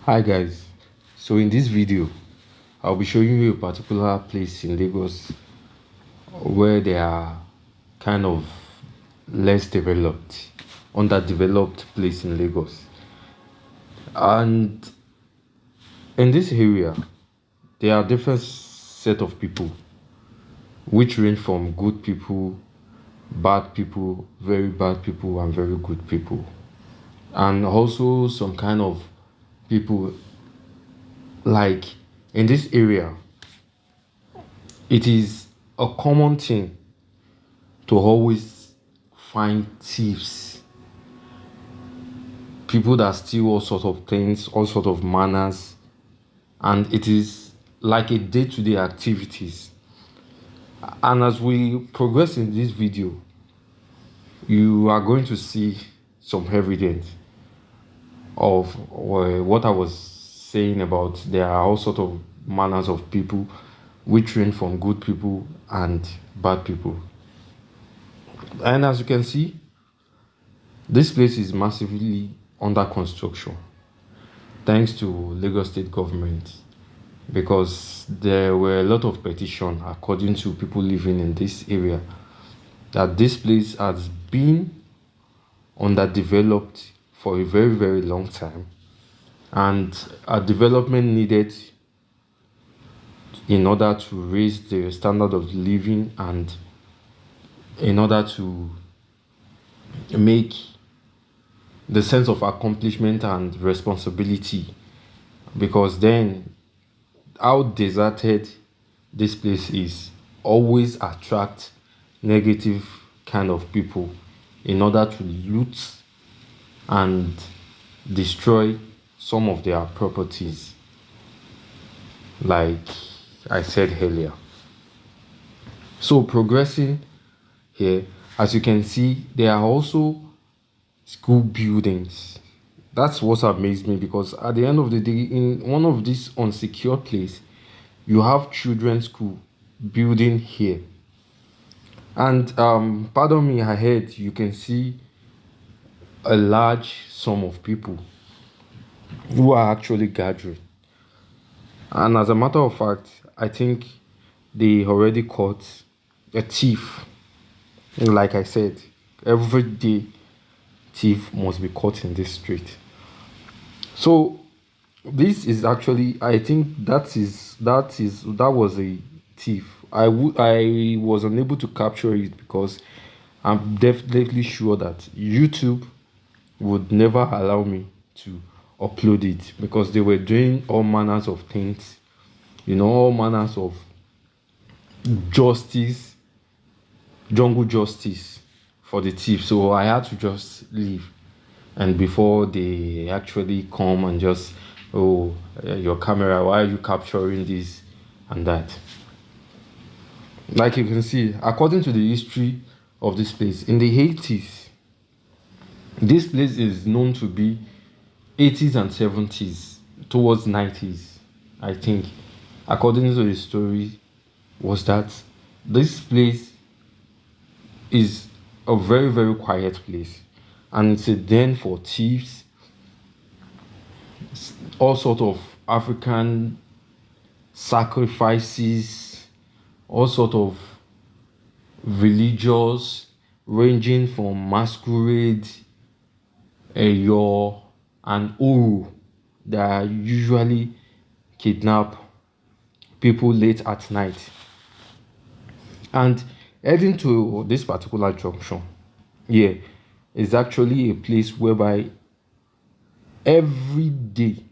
Hi guys, so in this video I'll be showing you a particular place in Lagos where they are kind of less developed, underdeveloped place in Lagos. And in this area there are different set of people which range from good people, bad people, very bad people and very good people. And also some kind of people like in this area it is a common thing to always find thieves, people that steal all sorts of things, all sorts of manners, and it is like a day-to-day activities. And as we progress in this video, you are going to see some evidence of what I was saying about there are all sorts of manners of people which range from good people and bad people. And as you can see, this place is massively under construction thanks to Lagos State government, because there were a lot of petition according to people living in this area that this place has been underdeveloped for a very long time, and a development needed in order to raise the standard of living and in order to make the sense of accomplishment and responsibility, because then how deserted this place is always attract negative kind of people in order to loot and destroy some of their properties, like I said earlier. So progressing here, as you can see, there are also school buildings. That's what amazed me, because at the end of the day, in one of these unsecure place, you have children's school building here. And pardon me ahead, you can see a large sum of people who are actually gathering. And as a matter of fact, I think they already caught a thief. Like I said, every day thief must be caught in this street. So this is actually, I think that was a thief. I was unable to capture it because I'm definitely sure that YouTube would never allow me to upload it, because they were doing all manners of things, all manners of justice, jungle justice for the thief. So I had to just leave, and before they actually come and just, oh, your camera, why are you capturing this and that? Like you can see, according to the history of this place, in the 80s, this place is known to be 80s and 70s towards 90s, I think, according to the story, was that this place is a very quiet place, and it's a den for thieves, all sort of African sacrifices, all sort of religious, ranging from masquerade, Eyo, and Uru, that usually kidnap people late at night. And heading to this particular junction here is actually a place whereby every day,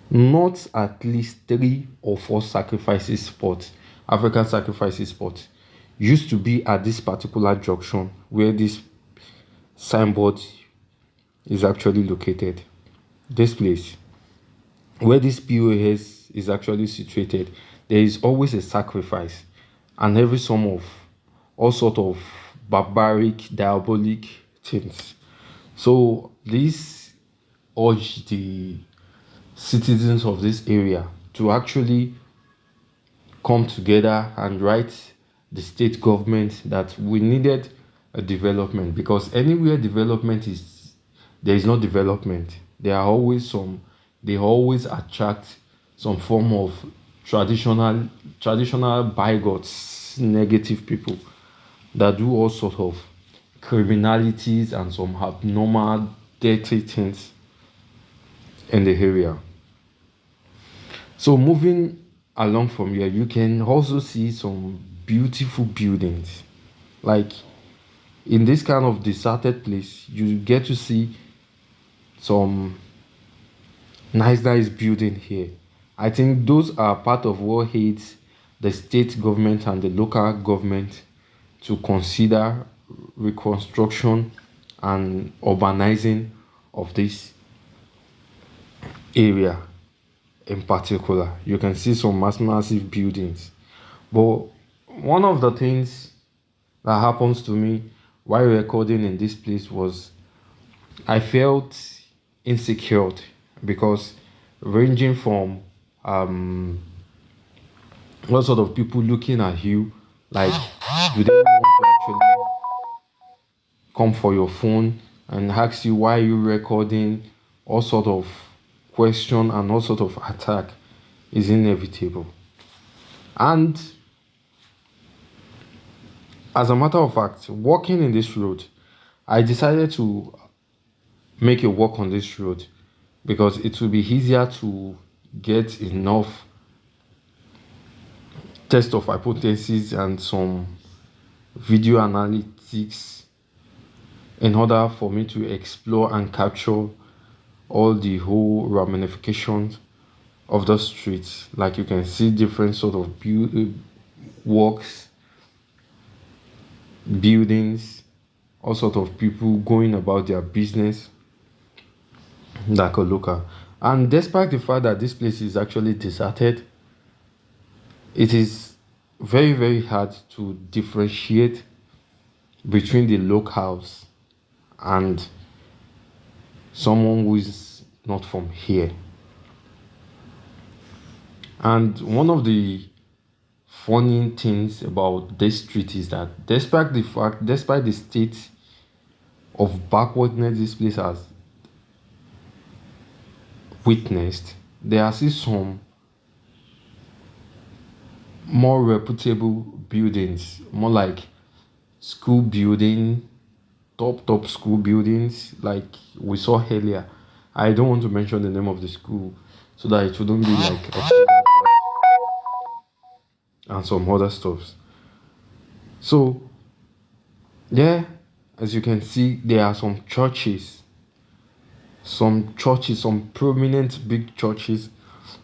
not at least 3 or 4 sacrifices spots, African sacrifices spots, used to be at this particular junction where this signboard is actually located. This place where this POS is actually situated, there is always a sacrifice, and every sum of all sort of barbaric, diabolic things. So this urge the citizens of this area to actually come together and write the state government that we needed a development, because anywhere development is, there is no development, there are always some they always attract some form of traditional bigots, negative people that do all sort of criminalities and some abnormal, dirty things in the area. So moving along from here, you can also see some beautiful buildings. Like in this kind of deserted place, you get to see some nice building here. I think those are part of what aids the state government and the local government to consider reconstruction and urbanizing of this area in particular. You can see some massive buildings. But one of the things that happens to me while recording in this place was I felt insecure because ranging from what sort of people looking at you like do they want to actually come for your phone and ask you why you recording, all sort of question and all sort of attack is inevitable. And as a matter of fact, walking in this road, I decided to make a walk on this road because it will be easier to get enough test of hypothesis and some video analytics in order for me to explore and capture all the whole ramifications of the streets. Like you can see different sort of walks, buildings, all sort of people going about their business like a local. And despite the fact that this place is actually deserted, it is very hard to differentiate between the locals and someone who is not from here. And one of the funny things about this street is that despite the state of backwardness this place has witnessed, there are still some more reputable buildings, more like school building, top school buildings like we saw earlier. I don't want to mention the name of the school so that it wouldn't be like and some other stuffs. So yeah, as you can see, there are some some prominent big churches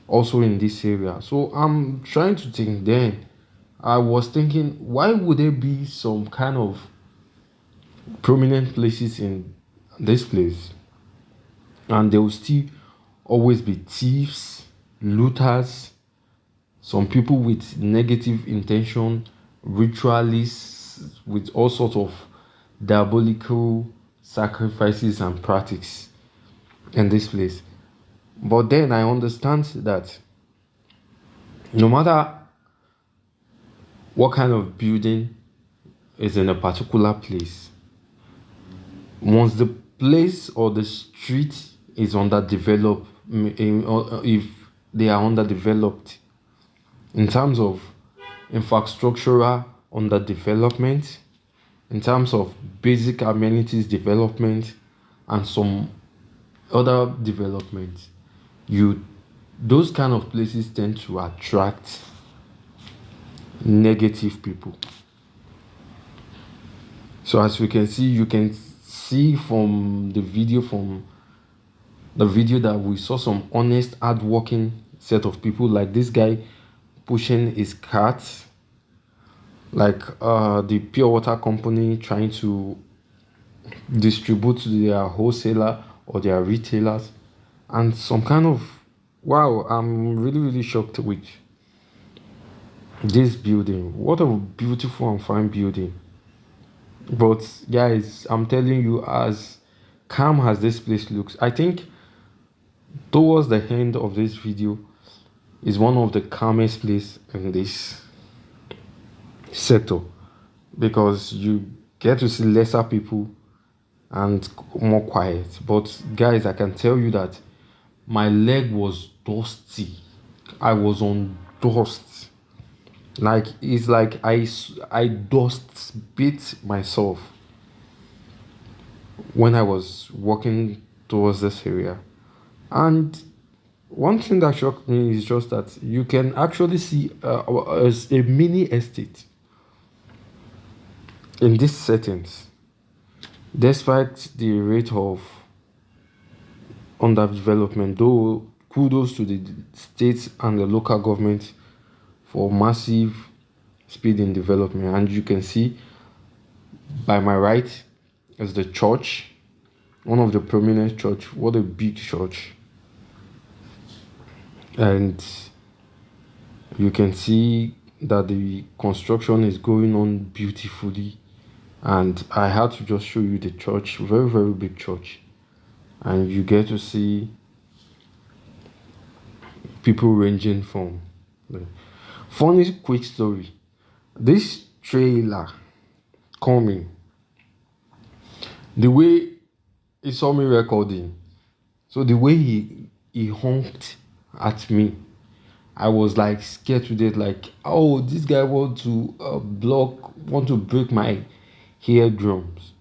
also in this area. So I'm trying to think then. I was thinking, why would there be some kind of prominent places in this place? And there will still always be thieves, looters, some people with negative intention, ritualists with all sorts of diabolical sacrifices and practices in this place. But then I understand that no matter what kind of building is in a particular place, once the place or the street is underdeveloped, if they are underdeveloped in terms of infrastructural underdevelopment, in terms of basic amenities development, and some other development, those kind of places tend to attract negative people. So as we can see, you can see from the video that we saw some honest hardworking set of people, like this guy pushing his cart, like the pure water company trying to distribute to their wholesaler or their retailers, and some kind of wow, I'm really shocked with this building. What a beautiful and fine building. But guys, I'm telling you, as calm as this place looks, I think towards the end of this video is one of the calmest place in this sector, because you get to see lesser people and more quiet. But guys, I can tell you that my leg was dusty. I was on dust. Like it's like I dust bit myself when I was walking towards this area. And one thing that shocked me is just that you can actually see a mini estate in these settings, despite the rate of underdevelopment. Though kudos to the states and the local government for massive speed in development. And you can see by my right is the church, one of the prominent church. What a big church! And you can see that the construction is going on beautifully. And I had to just show you the church, very very big church, and you get to see people ranging from funny quick story. This trailer coming, the way he saw me recording, so the way he honked at me, I was like scared to death, like, oh, this guy want to break my eardrums.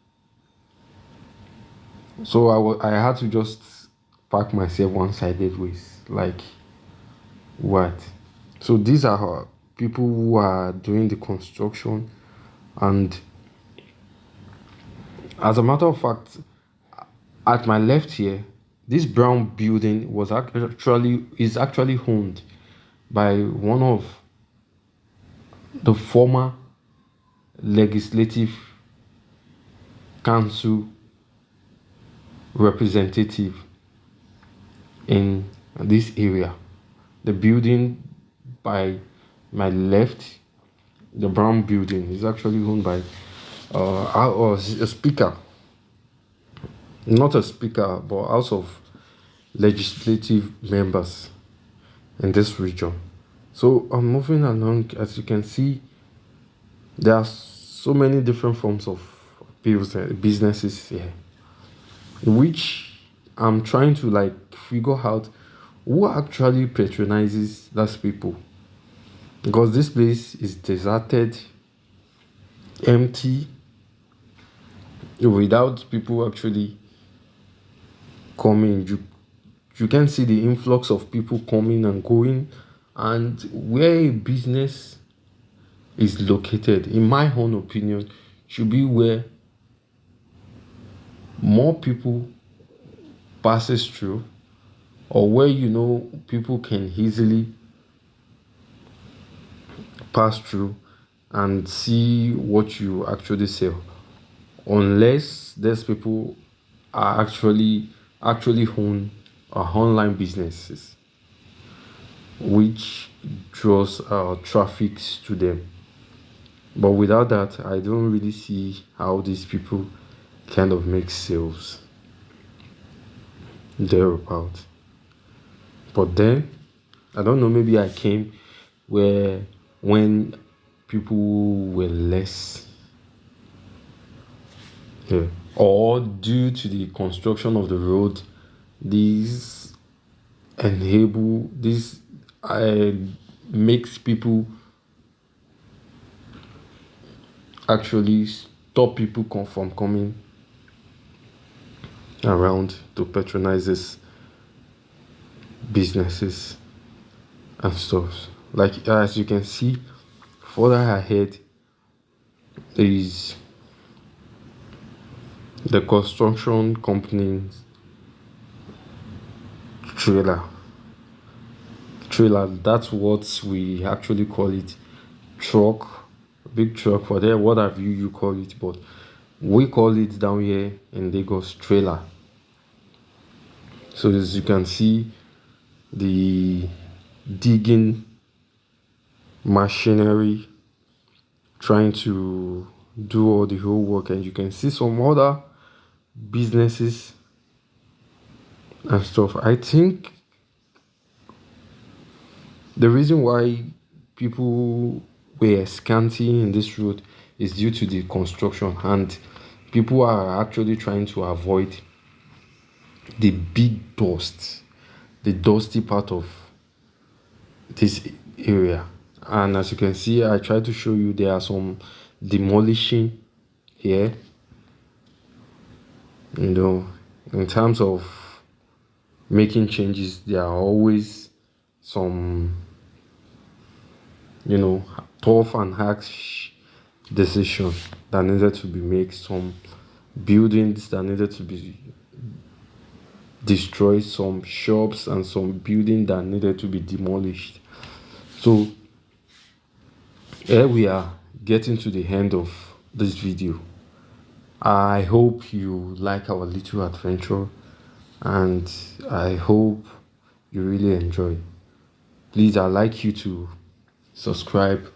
So I had to just park myself one sided ways, like, what? So these are people who are doing the construction, and as a matter of fact, at my left here, this brown building is actually owned by one of the former legislative council representative in this area. The building by my left, the brown building, is actually owned by a speaker, not a speaker, but House of Legislative members in this region. So I'm moving along. As you can see, there are so many different forms of businesses here, which I'm trying to like figure out who actually patronizes those people, because this place is deserted, empty, without people actually coming. You can see the influx of people coming and going, and where a business is located, in my own opinion, should be where more people passes through, or where people can easily pass through and see what you actually sell, unless these people are actually own online businesses, which draws traffic to them. But without that, I don't really see how these people kind of make sales thereabout. But then, I don't know, maybe I came when people were less, yeah, or due to the construction of the road, these this makes people actually stop people from coming around to patronize these businesses and stuff. Like, as you can see, further ahead is the construction company's trailer. That's what we actually call it. Truck, big truck. For there, what have you call it, but we call it down here in Lagos trailer. So as you can see, the digging machinery trying to do all the whole work, and you can see some other businesses and stuff. I think the reason why people were scanty in this road is due to the construction, and people are actually trying to avoid the big dust the dusty part of this area. And as you can see, I try to show you there are some demolishing here, in terms of making changes. There are always some tough and harsh decision that needed to be made, some buildings that needed to be destroyed, some shops and some building that needed to be demolished. So here we are getting to the end of this video. I hope you like our little adventure, and I hope you really enjoy. Please, I'd like you to subscribe,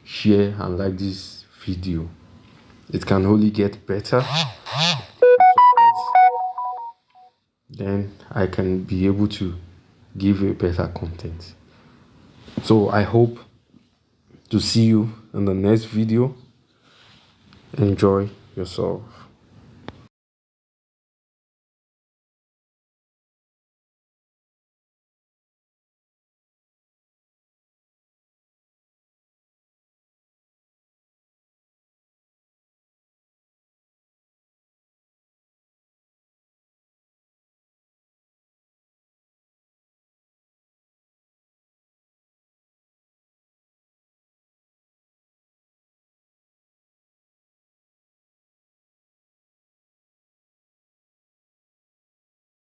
share and like this video. It can only get better. Then I can be able to give you better content. So I hope to see you in the next video. Enjoy yourself.